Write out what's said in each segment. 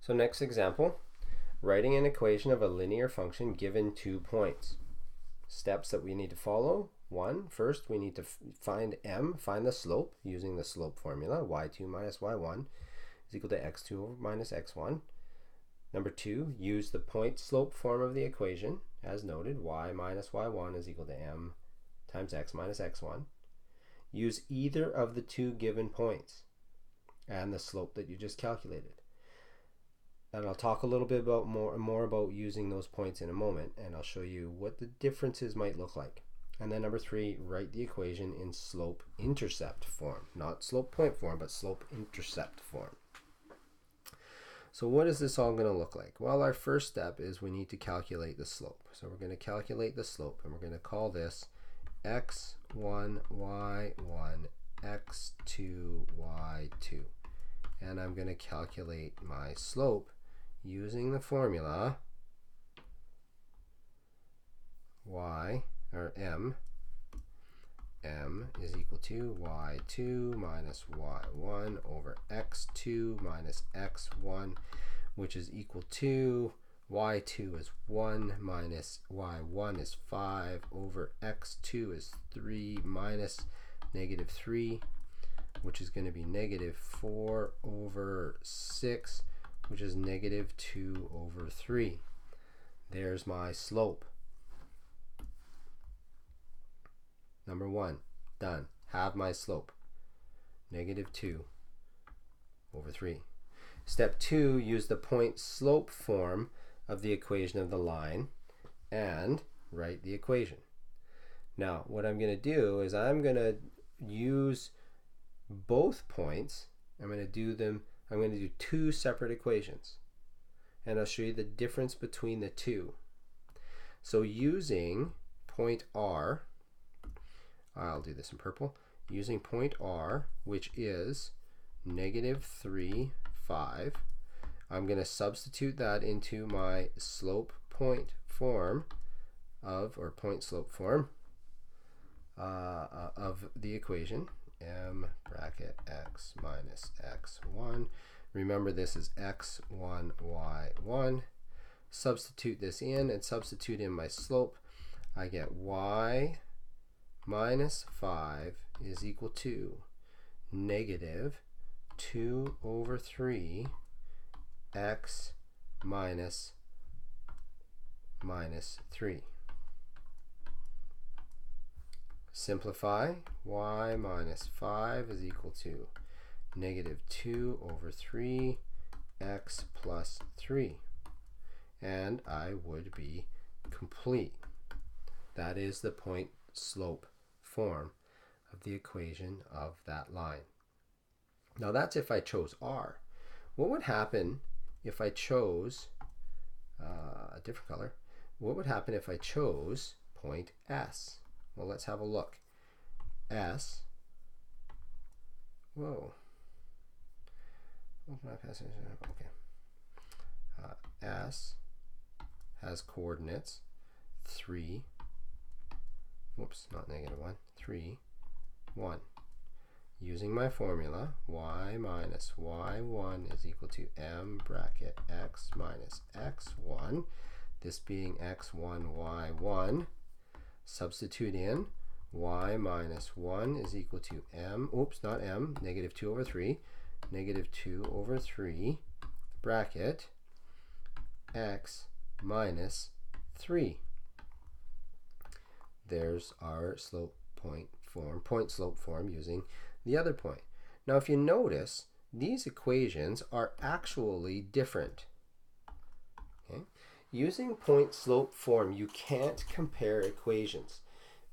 So next example, writing an equation of a linear function given 2 points. Steps that we need to follow. First we need to find the slope using the slope formula. y2 minus y1 is equal to x2 minus x1. Number 2, use the point slope form of the equation as noted. Y minus y1 is equal to m times x minus x1. Use either of the 2 given points and the slope that you just calculated. And I'll talk a little bit about more about using those points in a moment, and I'll show you what the differences might look like. And then number 3, write the equation in slope-intercept form. Not slope-point form, but slope-intercept form. So what is this all going to look like? Well, our first step is we need to calculate the slope. So we're going to calculate the slope, and we're going to call this x1, y1, x2, y2. And I'm going to calculate my slope using the formula m is equal to y2 minus y1 over x2 minus x1, which is equal to y2 is 1 minus y1 is 5 over x2 is 3 minus negative 3, which is going to be negative 4 over 6, which is negative 2 over 3. There's my slope. Number 1, done. Have my slope. Negative 2 over 3. Step 2, use the point slope form of the equation of the line and write the equation. Now, what I'm going to do is I'm going to use both points. I'm going to do 2 separate equations, and I'll show you the difference between the 2. So using point R, I'll do this in purple, using point R, which is negative 3, 5, I'm going to substitute that into my slope point form point slope form of the equation. M bracket x minus x1. Remember, this is x1, y1. Substitute this in and substitute in my slope. I get y minus 5 is equal to negative 2 over 3 x minus 3. Simplify. Y minus 5 is equal to negative 2 over 3 x plus 3. And I would be complete. That is the point slope form of the equation of that line. Now that's if I chose R. What would happen if I chose a different color? What would happen if I chose point S? Well, let's have a look. S, S has coordinates 3, not negative 1, 3, 1. Using my formula, y minus y1 is equal to m bracket x minus x1, this being x1, y1. Substitute in y minus 1 is equal to negative 2 over 3, negative 2 over 3, bracket, x minus 3. There's our slope point slope form using the other point. Now if you notice, these equations are actually different. Okay? Using point slope form, you can't compare equations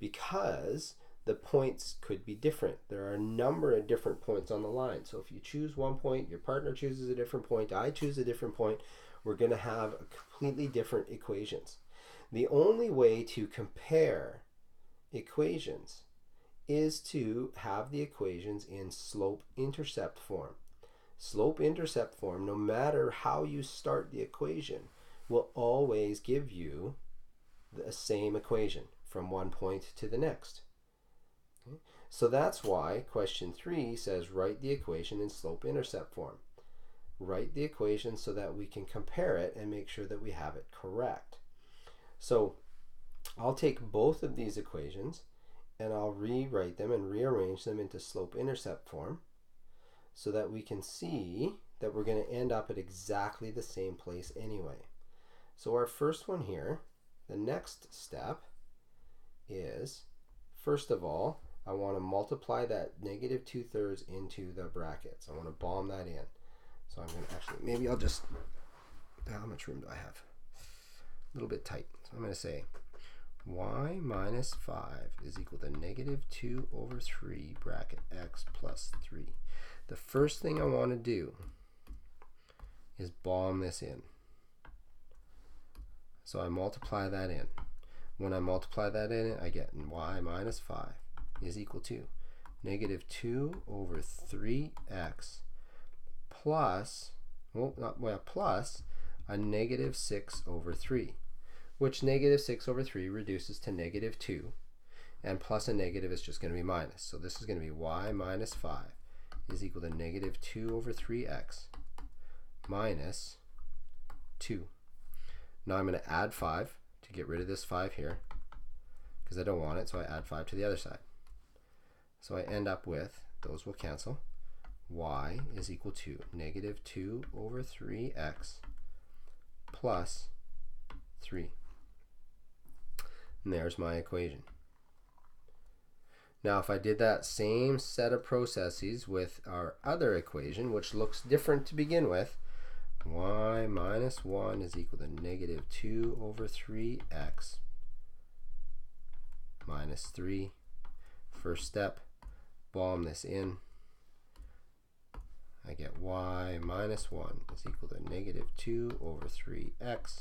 because the points could be different. There are a number of different points on the line. So if you choose one point, your partner chooses a different point, I choose a different point, we're going to have completely different equations. The only way to compare equations is to have the equations in slope-intercept form. Slope-intercept form, no matter how you start the equation, will always give you the same equation from one point to the next. Okay? So that's why question 3 says write the equation in slope-intercept form. write the equation so that we can compare it and make sure that we have it correct. So I'll take both of these equations and I'll rewrite them and rearrange them into slope-intercept form so that we can see that we're going to end up at exactly the same place anyway. So our first one here, the next step is, first of all, I want to multiply that negative 2/3 into the brackets. I want to bomb that in. So I'm going to actually, maybe I'll just, how much room do I have? A little bit tight. So I'm going to say y minus 5 is equal to negative 2/3 bracket x plus 3. The first thing I want to do is bomb this in. So I multiply that in. When I multiply that in, I get y minus 5 is equal to negative 2/3x plus, plus a negative 6/3, which negative 6/3 reduces to negative 2, and plus a negative is just going to be minus. So this is going to be y minus 5 is equal to negative 2/3x minus 2. Now I'm going to add 5 to get rid of this 5 here because I don't want it, so I add 5 to the other side. So I end up with, those will cancel, y is equal to negative 2/3x plus 3. And there's my equation. Now if I did that same set of processes with our other equation, which looks different to begin with, y minus 1 is equal to negative 2/3x minus 3. First step, bomb this in. I get y minus 1 is equal to negative 2/3x.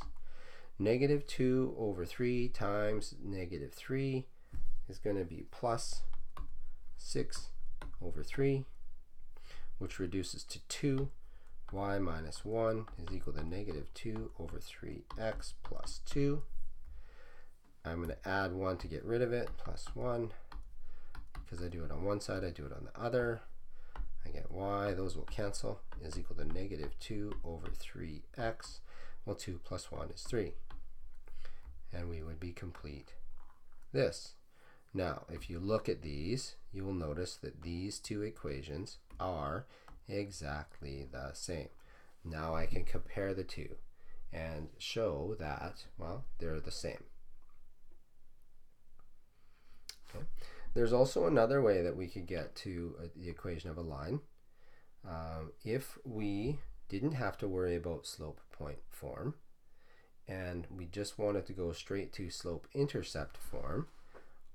Negative 2/3 times negative 3 is going to be plus 6/3, which reduces to 2. Y minus 1 is equal to negative 2/3x plus 2. I'm going to add 1 to get rid of it, plus 1. Because I do it on one side, I do it on the other. I get y, those will cancel, is equal to negative 2/3x. Well, 2 plus 1 is 3. And we would be complete this. Now, if you look at these, you will notice that these two equations are exactly the same. Now I can compare the two and show that, well, they're the same. Okay. There's also another way that we could get to the equation of a line. If we didn't have to worry about slope point form and we just wanted to go straight to slope intercept form,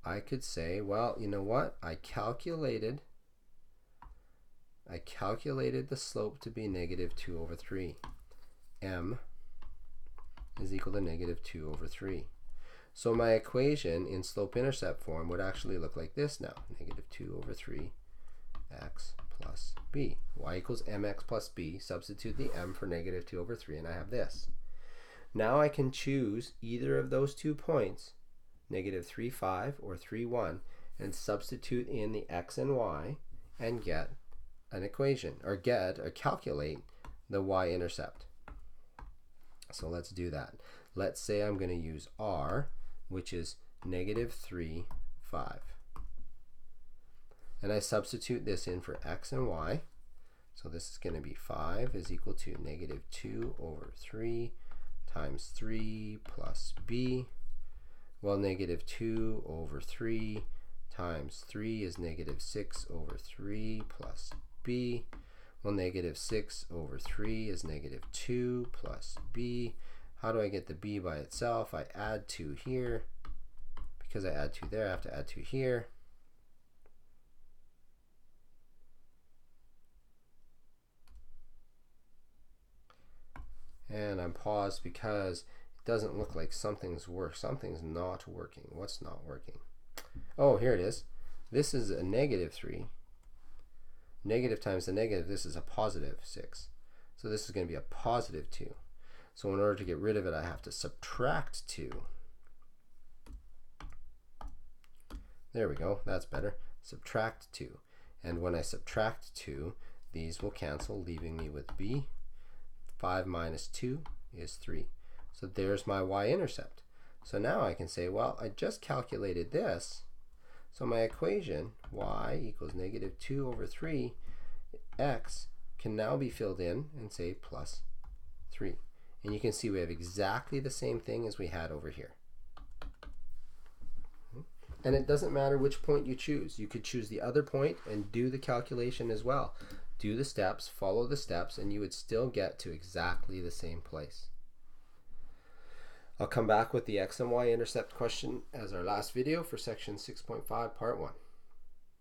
I could say, well, you know what? I calculated the slope to be negative 2/3. M is equal to negative 2/3. So my equation in slope-intercept form would actually look like this now. Negative 2/3x plus b. Y equals mx plus b. Substitute the m for negative 2/3, and I have this. Now I can choose either of those 2 points, negative 3, 5 or 3, 1, and substitute in the x and y and get an equation, or calculate the y-intercept. So let's do that. Let's say I'm going to use r, which is negative 3, 5. And I substitute this in for x and y. So this is going to be 5 is equal to negative 2/3 times 3 plus b. Well, negative 2/3 times 3 is negative 6/3 plus b. Well, negative 6/3 is negative 2 plus b. How do I get the b by itself? I add 2 here. Because I add 2 there, I have to add 2 here. And I'm paused because it doesn't look like something's not working. What's not working? Oh, here it is. This is a negative 3. Negative times the negative, this is a positive 6. So this is going to be a positive 2. So in order to get rid of it, I have to subtract 2. There we go. That's better. Subtract 2. And when I subtract 2, these will cancel, leaving me with b. 5 minus 2 is 3. So there's my y-intercept. So now I can say, well, I just calculated this. So my equation, y equals negative 2 over 3 x, can now be filled in and say plus 3. And you can see we have exactly the same thing as we had over here. And it doesn't matter which point you choose. You could choose the other point and do the calculation as well. Do the steps, follow the steps, and you would still get to exactly the same place. I'll come back with the x and y intercept question as our last video for section 6.5 part 1.